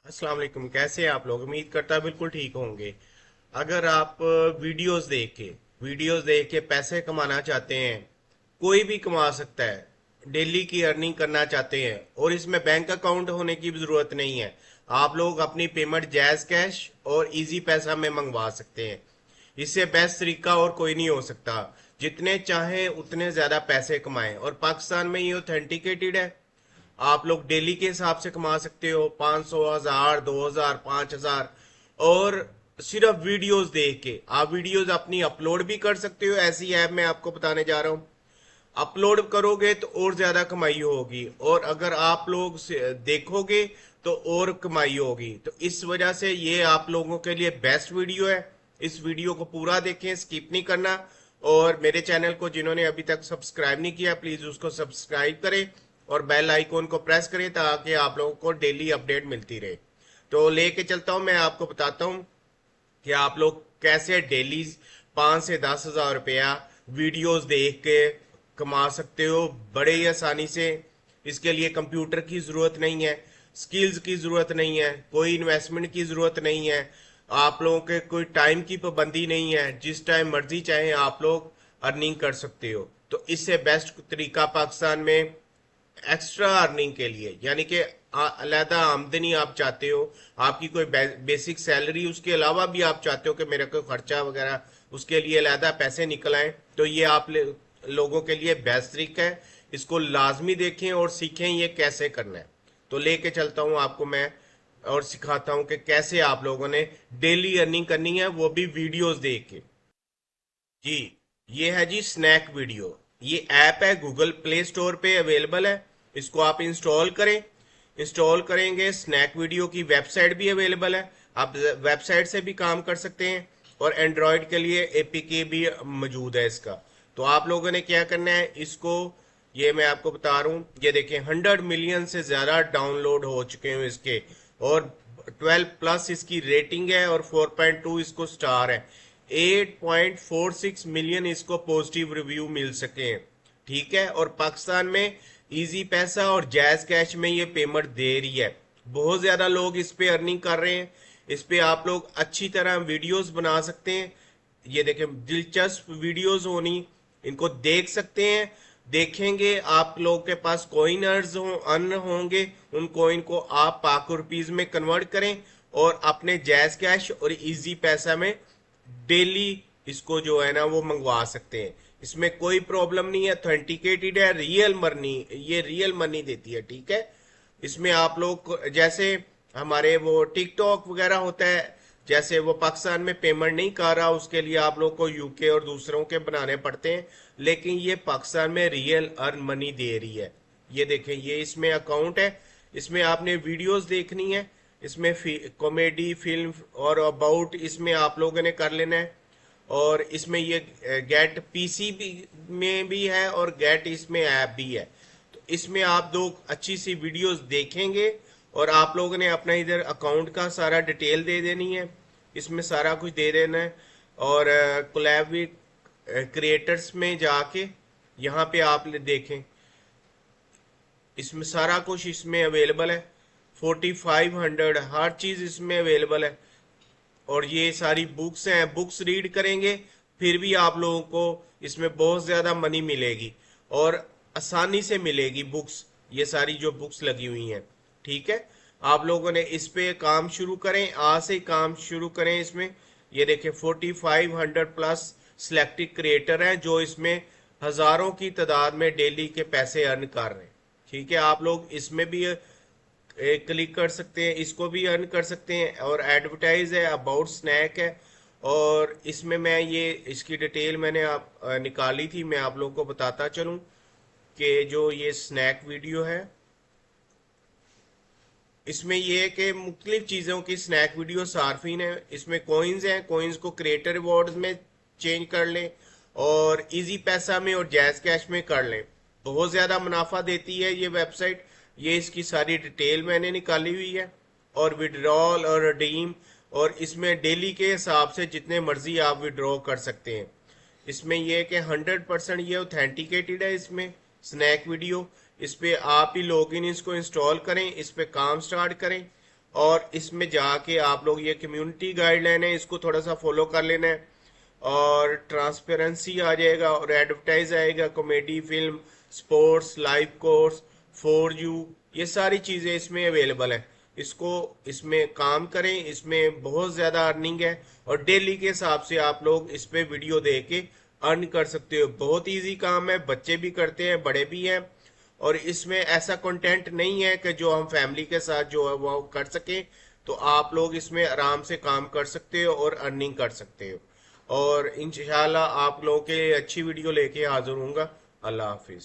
अस्सलाम वालेकुम। कैसे हैं आप लोग? उम्मीद करता बिल्कुल ठीक होंगे। अगर आप वीडियोस देख के पैसे कमाना चाहते हैं, कोई भी कमा सकता है। डेली की अर्निंग करना चाहते हैं और इसमें बैंक अकाउंट होने की भी जरूरत नहीं है। आप लोग अपनी पेमेंट जैज कैश और इजी पैसा में मंगवा सकते हैं। इससे बेस्ट तरीका और कोई नहीं हो सकता। जितने चाहें उतने ज्यादा पैसे कमाएं और पाकिस्तान में ये ऑथेंटिकेटेड है। आप लोग डेली के हिसाब से कमा सकते हो 500, 1000, 2000, 5000। और सिर्फ वीडियोस देख के आप वीडियोस अपनी अपलोड भी कर सकते हो। ऐसी ऐप मैं आपको बताने जा रहा हूँ। अपलोड करोगे तो और ज्यादा कमाई होगी, और अगर आप लोग देखोगे तो और कमाई होगी। तो इस वजह से ये आप लोगों के लिए बेस्ट वीडियो है। इस वीडियो को पूरा देखें, स्किप नहीं करना। और मेरे चैनल को जिन्होंने अभी तक सब्सक्राइब नहीं किया, प्लीज उसको सब्सक्राइब करें और बेल आइकॉन को प्रेस करें ताकि आप लोगों को डेली अपडेट मिलती रहे। तो लेके चलता हूं, मैं आपको बताता हूं कि आप लोग कैसे डेली 5 से 10 हजार रुपया वीडियोस देख के कमा सकते हो बड़े ही आसानी से। इसके लिए कंप्यूटर की जरूरत नहीं है, स्किल्स की जरूरत नहीं है, कोई इन्वेस्टमेंट की जरूरत नहीं है। आप लोगों के कोई टाइम की पाबंदी नहीं है, जिस टाइम मर्जी चाहे आप लोग अर्निंग कर सकते हो। तो इससे बेस्ट तरीका पाकिस्तान में एक्स्ट्रा अर्निंग के लिए, यानी कि अलहदा आमदनी आप चाहते हो, आपकी कोई बेसिक सैलरी, उसके अलावा भी आप चाहते हो कि मेरा कोई खर्चा वगैरह, उसके लिए अलहदा पैसे निकल आए, तो ये आप लोगों के लिए बेस्ट तरीका है। इसको लाजमी देखें और सीखें ये कैसे करना है। तो लेके चलता हूँ आपको मैं और सिखाता हूँ कि कैसे आप लोगों ने डेली अर्निंग करनी है, वो भी वीडियोस देख के। जी, ये है जी स्नैक वीडियो। ये ऐप है, गूगल प्ले स्टोर पे अवेलेबल है। इसको आप इंस्टॉल करें। इंस्टॉल करेंगे, स्नैक वीडियो की वेबसाइट भी अवेलेबल है। आप वेबसाइट से भी काम कर सकते हैं और एंड्रॉयड के लिए एपीके भी मौजूद है इसका। तो आप लोगों ने क्या करना है, इसको, ये मैं आपको बता रहा हूँ, ये देखें 100 मिलियन से ज्यादा डाउनलोड हो चुके हैं इसके। और 12+ इसकी रेटिंग है और 4.2 इसको स्टार है। 8.46 मिलियन इसको पॉजिटिव रिव्यू मिल सके हैं। ठीक है, और पाकिस्तान में इजी पैसा और जैज कैश में ये पेमेंट दे रही है। बहुत ज्यादा लोग इस पे अर्निंग कर रहे हैं। इस पे आप लोग अच्छी तरह वीडियोस बना सकते हैं। ये देखें, दिलचस्प वीडियोस होनी, इनको देख सकते हैं। देखेंगे, आप लोग के पास कॉइनर्स हो अन होंगे, उन कॉइन को आप पाक रुपीज में कन्वर्ट करें और अपने जैज कैश और इजी पैसा में डेली इसको जो है ना वो मंगवा सकते हैं। इसमें कोई प्रॉब्लम नहीं है, ऑथेंटिकेटेड है, रियल मनी, ये रियल मनी देती है। ठीक है, इसमें आप लोग जैसे हमारे वो टिकटॉक वगैरह होता है, जैसे वो पाकिस्तान में पेमेंट नहीं कर रहा, उसके लिए आप लोग को यूके और दूसरों के बनाने पड़ते हैं। लेकिन ये पाकिस्तान में रियल अर्न मनी दे रही है। ये देखें, ये इसमें अकाउंट है। इसमें आपने वीडियोस देखनी है। इसमें कॉमेडी, फिल्म और अबाउट इसमें आप लोगों ने कर लेना है। और इसमें ये गेट पीसी भी में भी है और गेट इसमें ऐप भी है। तो इसमें आप दो अच्छी सी वीडियोस देखेंगे और आप लोगों ने अपना इधर अकाउंट का सारा डिटेल दे देनी है। इसमें सारा कुछ दे देना है। और कोलैब विद क्रिएटर्स में जाके यहाँ पे आप देखें, इसमें सारा कुछ इसमें अवेलेबल है। 4500 हर चीज इसमें अवेलेबल है। और ये सारी बुक्स हैं, बुक्स रीड करेंगे फिर भी आप लोगों को इसमें बहुत ज्यादा मनी मिलेगी और आसानी से मिलेगी बुक्स। ये सारी जो बुक्स लगी हुई हैं, ठीक है। आप लोगों ने इस पे काम शुरू करें, आज से काम शुरू करें इसमें। ये देखें, 4500+ सिलेक्टेड क्रिएटर हैं जो इसमें हजारों की तादाद में डेली के पैसे अर्न कर रहे हैं। ठीक है, आप लोग इसमें भी क्लिक कर सकते हैं, इसको भी अर्न कर सकते हैं। और एडवर्टाइज है, अबाउट स्नैक है। और इसमें मैं ये इसकी डिटेल मैंने निकाली थी, मैं आप लोगों को बताता चलूं कि जो ये स्नैक वीडियो है, इसमें ये है कि मुख्तलिफ चीज़ों की स्नैक वीडियो सार्फिन है। इसमें कॉइन्स हैं, कॉइन्स को क्रिएटर रिवॉर्ड्स में चेंज कर लें और इजी पैसा में और जैज कैश में कर लें। बहुत ज़्यादा मुनाफा देती है ये वेबसाइट। ये इसकी सारी डिटेल मैंने निकाली हुई है। और विड्रॉल और रिडीम, और इसमें डेली के हिसाब से जितने मर्जी आप विड्रॉ कर सकते हैं। इसमें यह है कि 100% ये ऑथेंटिकेटेड है। इसमें स्नैक वीडियो, इस पे आप ही लॉग इन इसको इंस्टॉल करें, इस पे काम स्टार्ट करें और इसमें जाके आप लोग ये कम्युनिटी गाइडलाइन है इसको थोड़ा सा फॉलो कर लेना है, और ट्रांसपेरेंसी आ जाएगा और एडवर्टाइज आएगा, comedy, film, sports, live course, for you, ये सारी चीजें इसमें अवेलेबल है। इसको इसमें काम करें, इसमें बहुत ज्यादा अर्निंग है और डेली के हिसाब से आप लोग इस पे वीडियो देख के अर्न कर सकते हो। बहुत इजी काम है, बच्चे भी करते हैं, बड़े भी हैं। और इसमें ऐसा कंटेंट नहीं है कि जो हम फैमिली के साथ जो है वो कर सके, तो आप लोग इसमें आराम से काम कर सकते हो और अर्निंग कर सकते हो। और इंशाल्लाह आप लोगों के लिए अच्छी वीडियो लेके हाजिर होऊंगा। अल्लाह हाफिज।